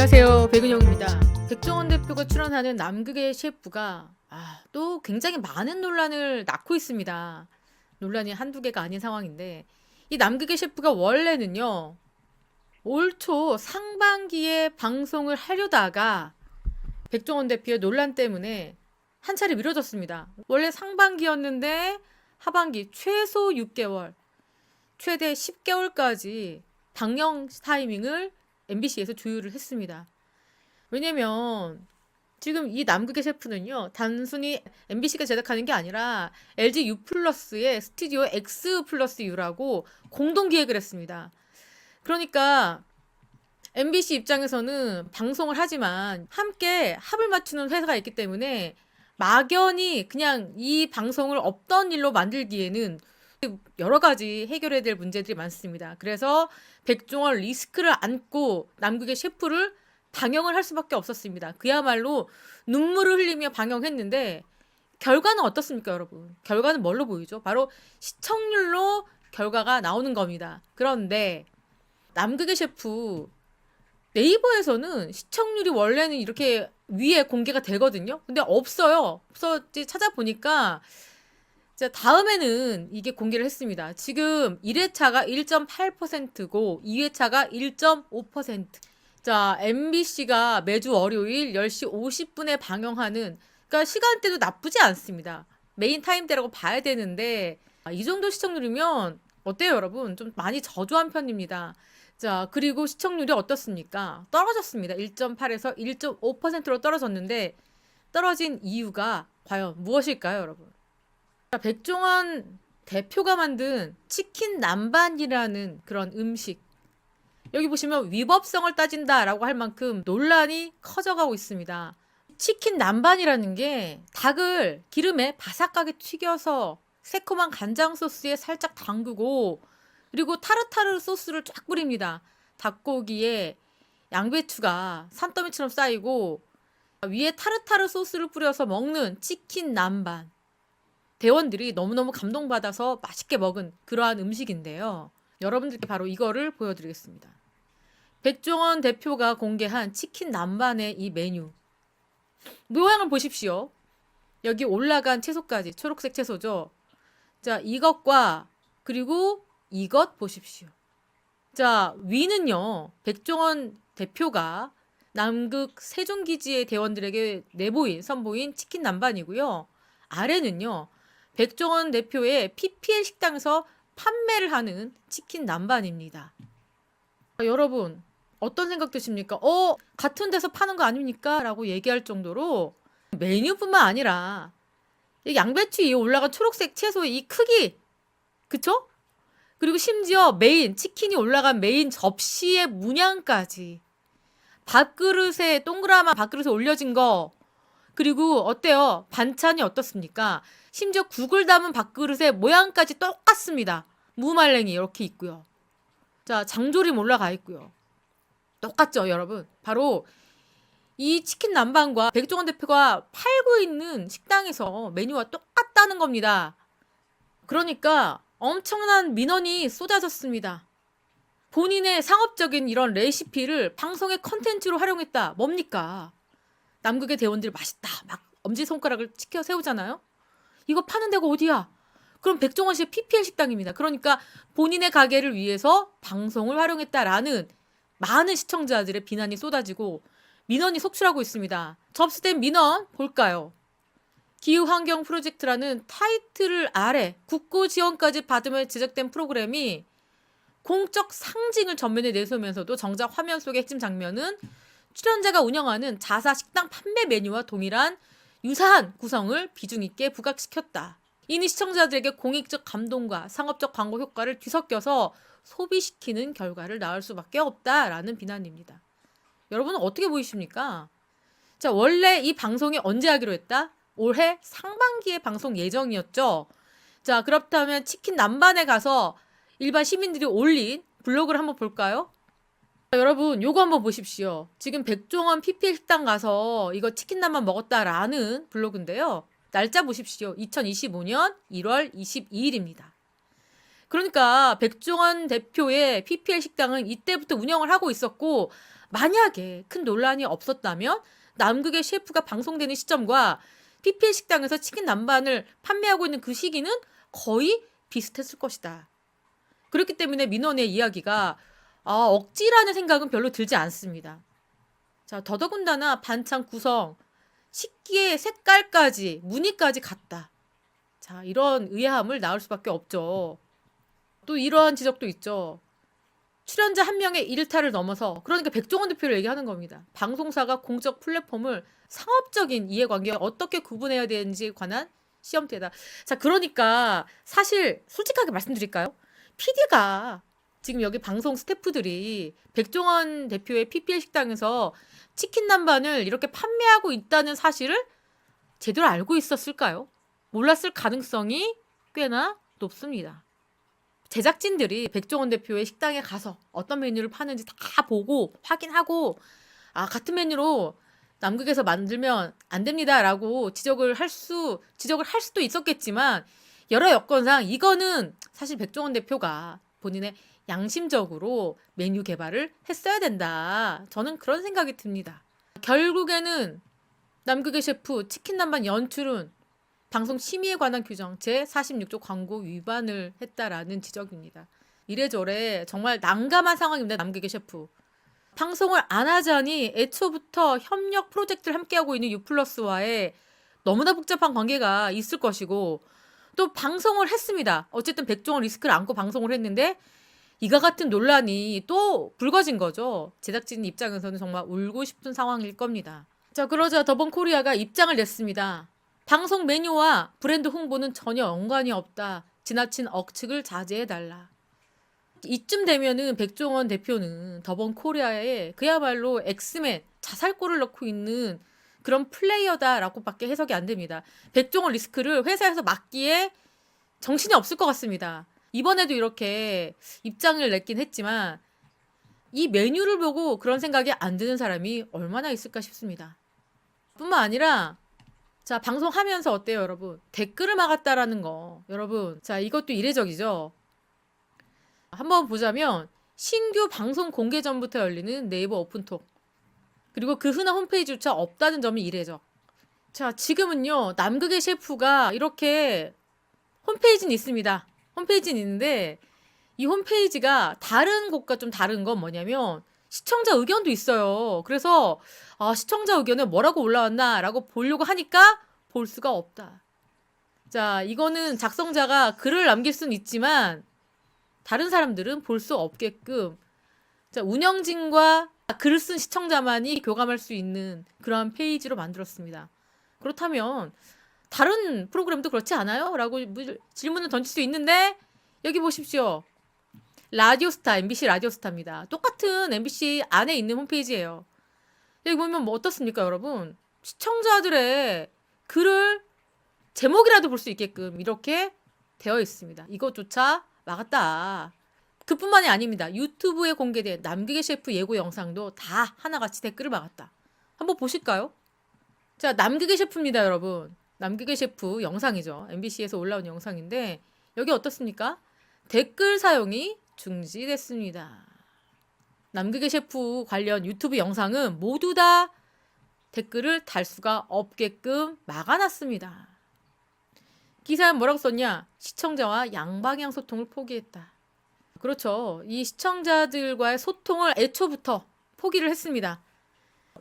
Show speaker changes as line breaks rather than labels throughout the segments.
안녕하세요, 백은영입니다. 백종원 대표가 출연하는 남극의 셰프가 또 굉장히 많은 논란을 낳고 있습니다. 논란이 한두 개가 아닌 상황인데, 이 남극의 셰프가 원래는요, 올 초 상반기에 방송을 하려다가 백종원 대표의 논란 때문에 한 차례 미뤄졌습니다. 원래 상반기였는데 하반기 최소 6개월, 최대 10개월까지 방영 타이밍을 MBC에서 조율을 했습니다. 왜냐면 지금 이 남극의 셰프는요, 단순히 MBC가 제작하는 게 아니라 LG U 플러스의 스튜디오 X 플러스 U라고 공동 기획을 했습니다. 그러니까 MBC 입장에서는 방송을 하지만 함께 합을 맞추는 회사가 있기 때문에 막연히 그냥 이 방송을 없던 일로 만들기에는 여러 가지 해결해야 될 문제들이 많습니다. 그래서 백종원 리스크를 안고 남극의 셰프를 방영을 할 수밖에 없었습니다. 그야말로 눈물을 흘리며 방영했는데 결과는 어떻습니까, 여러분? 결과는 뭘로 보이죠? 바로 시청률로 결과가 나오는 겁니다. 그런데 남극의 셰프 네이버에서는 시청률이 원래는 이렇게 위에 공개가 되거든요. 근데 없어요. 없었지 찾아보니까 자, 다음에는 이게 공개를 했습니다. 지금 1회차가 1.8%고 2회차가 1.5%. 자, MBC가 매주 월요일 10시 50분에 방영하는, 그러니까 시간대도 나쁘지 않습니다. 메인 타임대라고 봐야 되는데 이 정도 시청률이면 어때요, 여러분? 좀 많이 저조한 편입니다. 자, 그리고 시청률이 어떻습니까? 떨어졌습니다. 1.8에서 1.5%로 떨어졌는데 떨어진 이유가 과연 무엇일까요, 여러분? 백종원 대표가 만든 치킨 남반이라는 그런 음식, 여기 보시면 위법성을 따진다라고 할 만큼 논란이 커져가고 있습니다. 치킨 남반이라는 게 닭을 기름에 바삭하게 튀겨서 새콤한 간장 소스에 살짝 담그고 그리고 타르타르 소스를 쫙 뿌립니다. 닭고기에 양배추가 산더미처럼 쌓이고 위에 타르타르 소스를 뿌려서 먹는 치킨 남반. 대원들이 너무너무 감동받아서 맛있게 먹은 그러한 음식인데요. 여러분들께 바로 이거를 보여드리겠습니다. 백종원 대표가 공개한 치킨 남반의 이 메뉴. 모양을 보십시오. 여기 올라간 채소까지, 초록색 채소죠. 자, 이것과 그리고 이것 보십시오. 자, 위는요, 백종원 대표가 남극 세종기지의 대원들에게 선보인 치킨 남반이고요. 아래는요, 백종원 대표의 PPL 식당에서 판매를 하는 치킨 남반입니다. 여러분, 어떤 생각 드십니까? 같은 데서 파는 거 아닙니까? 라고 얘기할 정도로 메뉴뿐만 아니라 양배추 위에 올라간 초록색 채소의 이 크기, 그쵸? 그리고 심지어 메인, 치킨이 올라간 메인 접시의 문양까지, 밥그릇에, 동그라만 밥그릇에 올려진 거, 그리고 어때요? 반찬이 어떻습니까? 심지어 국을 담은 밥그릇의 모양까지 똑같습니다. 무말랭이 이렇게 있고요. 자, 장조림 올라가 있고요. 똑같죠, 여러분? 바로 이 치킨 남반과 백종원 대표가 팔고 있는 식당에서 메뉴와 똑같다는 겁니다. 그러니까 엄청난 민원이 쏟아졌습니다. 본인의 상업적인 이런 레시피를 방송의 컨텐츠로 활용했다. 뭡니까? 남극의 대원들 맛있다. 막 엄지손가락을 치켜 세우잖아요. 이거 파는 데가 어디야? 그럼 백종원 씨의 PPL 식당입니다. 그러니까 본인의 가게를 위해서 방송을 활용했다라는 많은 시청자들의 비난이 쏟아지고 민원이 속출하고 있습니다. 접수된 민원 볼까요? 기후환경 프로젝트라는 타이틀을 아래 국고 지원까지 받으며 제작된 프로그램이 공적 상징을 전면에 내세우면서도 정작 화면 속의 핵심 장면은 출연자가 운영하는 자사 식당 판매 메뉴와 동일한 유사한 구성을 비중 있게 부각시켰다. 이는 시청자들에게 공익적 감동과 상업적 광고 효과를 뒤섞여서 소비시키는 결과를 낳을 수밖에 없다라는 비난입니다. 여러분은 어떻게 보이십니까? 자, 원래 이 방송이 언제 하기로 했다? 올해 상반기에 방송 예정이었죠. 자, 그렇다면 치킨 남반에 가서 일반 시민들이 올린 블로그를 한번 볼까요? 자, 여러분, 요거 한번 보십시오. 지금 백종원 PPL 식당 가서 이거 치킨 남반 먹었다라는 블로그인데요. 날짜 보십시오. 2025년 1월 22일입니다. 그러니까 백종원 대표의 PPL 식당은 이때부터 운영을 하고 있었고 만약에 큰 논란이 없었다면 남극의 셰프가 방송되는 시점과 PPL 식당에서 치킨 남반을 판매하고 있는 그 시기는 거의 비슷했을 것이다. 그렇기 때문에 민원의 이야기가 억지라는 생각은 별로 들지 않습니다. 자, 더더군다나 반찬 구성, 식기의 색깔까지, 무늬까지 같다. 자, 이런 의아함을 낳을 수밖에 없죠. 또 이러한 지적도 있죠. 출연자 한 명의 일탈을 넘어서, 그러니까 백종원 대표를 얘기하는 겁니다. 방송사가 공적 플랫폼을 상업적인 이해관계와 어떻게 구분해야 되는지에 관한 시험대다. 자, 그러니까 사실 솔직하게 말씀드릴까요? PD가 지금 여기 방송 스태프들이 백종원 대표의 PPL 식당에서 치킨 남반을 이렇게 판매하고 있다는 사실을 제대로 알고 있었을까요? 몰랐을 가능성이 꽤나 높습니다. 제작진들이 백종원 대표의 식당에 가서 어떤 메뉴를 파는지 다 보고 확인하고 같은 메뉴로 남극에서 만들면 안 됩니다라고 지적을 할 수도 있었겠지만 여러 여건상 이거는 사실 백종원 대표가 본인의 양심적으로 메뉴 개발을 했어야 된다. 저는 그런 생각이 듭니다. 결국에는 남극의 셰프 치킨 남반 연출은 방송 심의에 관한 규정 제46조 광고 위반을 했다라는 지적입니다. 이래저래 정말 난감한 상황입니다. 남극의 셰프. 방송을 안 하자니 애초부터 협력 프로젝트를 함께하고 있는 유플러스와의 너무나 복잡한 관계가 있을 것이고 또 방송을 했습니다. 어쨌든 백종원 리스크를 안고 방송을 했는데 이와 같은 논란이 또 불거진 거죠. 제작진 입장에서는 정말 울고 싶은 상황일 겁니다. 자, 그러자 더본코리아가 입장을 냈습니다. 방송 메뉴와 브랜드 홍보는 전혀 연관이 없다. 지나친 억측을 자제해달라. 이쯤 되면은 백종원 대표는 더본코리아에 그야말로 엑스맨 자살골을 넣고 있는 그런 플레이어다라고밖에 해석이 안 됩니다. 백종원 리스크를 회사에서 막기에 정신이 없을 것 같습니다. 이번에도 이렇게 입장을 냈긴 했지만 이 메뉴를 보고 그런 생각이 안 드는 사람이 얼마나 있을까 싶습니다. 뿐만 아니라 자, 방송하면서 어때요, 여러분? 댓글을 막았다라는 거. 여러분, 자, 이것도 이례적이죠. 한번 보자면 신규 방송 공개 전부터 열리는 네이버 오픈톡. 그리고 그 흔한 홈페이지조차 없다는 점이 이례적. 자, 지금은요. 남극의 셰프가 이렇게 홈페이지는 있습니다. 홈페이지는 있는데 이 홈페이지가 다른 곳과 좀 다른 건 뭐냐면 시청자 의견도 있어요. 그래서 시청자 의견에 뭐라고 올라왔나라고 보려고 하니까 볼 수가 없다. 자, 이거는 작성자가 글을 남길 수는 있지만 다른 사람들은 볼 수 없게끔 자, 운영진과 글을 쓴 시청자만이 교감할 수 있는 그런 페이지로 만들었습니다. 그렇다면 다른 프로그램도 그렇지 않아요? 라고 질문을 던질 수 있는데 여기 보십시오. 라디오스타, MBC 라디오스타입니다. 똑같은 MBC 안에 있는 홈페이지예요. 여기 보면 뭐 어떻습니까, 여러분? 시청자들의 글을 제목이라도 볼 수 있게끔 이렇게 되어 있습니다. 이것조차 막았다. 그뿐만이 아닙니다. 유튜브에 공개된 남극의 셰프 예고 영상도 다 하나같이 댓글을 막았다. 한번 보실까요? 자, 남극의 셰프입니다, 여러분. 남극의 셰프 영상이죠. MBC에서 올라온 영상인데 여기 어떻습니까? 댓글 사용이 중지됐습니다. 남극의 셰프 관련 유튜브 영상은 모두 다 댓글을 달 수가 없게끔 막아놨습니다. 기사는 뭐라고 썼냐? 시청자와 양방향 소통을 포기했다. 그렇죠. 이 시청자들과의 소통을 애초부터 포기를 했습니다.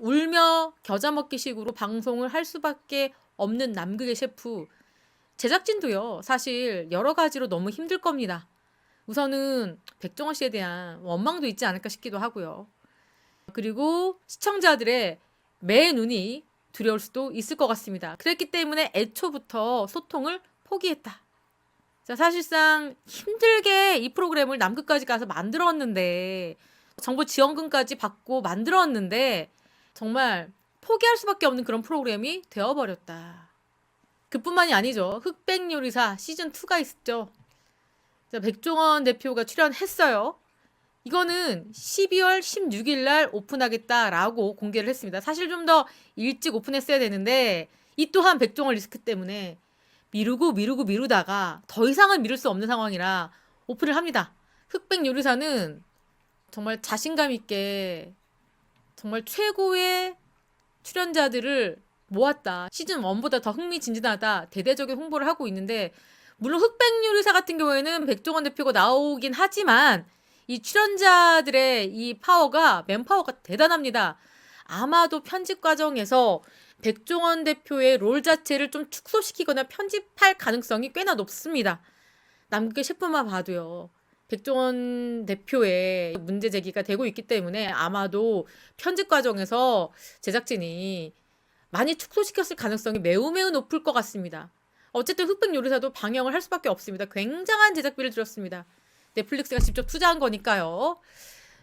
울며 겨자 먹기 식으로 방송을 할 수밖에 없는 남극의 셰프. 제작진도요. 사실 여러 가지로 너무 힘들 겁니다. 우선은 백종원 씨에 대한 원망도 있지 않을까 싶기도 하고요. 그리고 시청자들의 매 눈이 두려울 수도 있을 것 같습니다. 그랬기 때문에 애초부터 소통을 포기했다. 자, 사실상 힘들게 이 프로그램을 남극까지 가서 만들었는데 정부 지원금까지 받고 만들었는데 정말 포기할 수밖에 없는 그런 프로그램이 되어버렸다. 그뿐만이 아니죠. 흑백요리사 시즌2가 있었죠. 자, 백종원 대표가 출연했어요. 이거는 12월 16일 날 오픈하겠다라고 공개를 했습니다. 사실 좀 더 일찍 오픈했어야 되는데 이 또한 백종원 리스크 때문에 미루다가 더 이상은 미룰 수 없는 상황이라 오픈을 합니다. 흑백 요리사는 정말 자신감 있게 정말 최고의 출연자들을 모았다. 시즌 1보다 더 흥미진진하다. 대대적인 홍보를 하고 있는데 물론 흑백요리사 같은 경우에는 백종원 대표가 나오긴 하지만 이 출연자들의 이 파워가 맨파워가 대단합니다. 아마도 편집 과정에서 백종원 대표의 롤 자체를 좀 축소시키거나 편집할 가능성이 꽤나 높습니다. 남극의 셰프만 봐도요. 백종원 대표의 문제 제기가 되고 있기 때문에 아마도 편집 과정에서 제작진이 많이 축소시켰을 가능성이 매우 매우 높을 것 같습니다. 어쨌든 흑백 요리사도 방영을 할 수밖에 없습니다. 굉장한 제작비를 들였습니다. 넷플릭스가 직접 투자한 거니까요.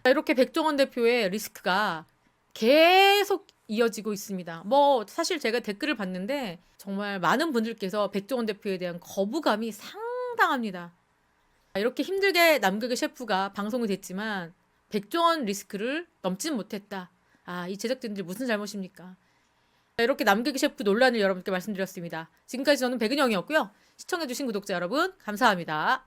이렇게 백종원 대표의 리스크가 계속 이어지고 있습니다. 뭐 사실 제가 댓글을 봤는데 정말 많은 분들께서 백종원 대표에 대한 거부감이 상당합니다. 이렇게 힘들게 남극의 셰프가 방송이 됐지만 백종원 리스크를 넘진 못했다. 이 제작진들 무슨 잘못입니까? 이렇게 남극의 셰프 논란을 여러분께 말씀드렸습니다. 지금까지 저는 백은영이었고요. 시청해주신 구독자 여러분 감사합니다.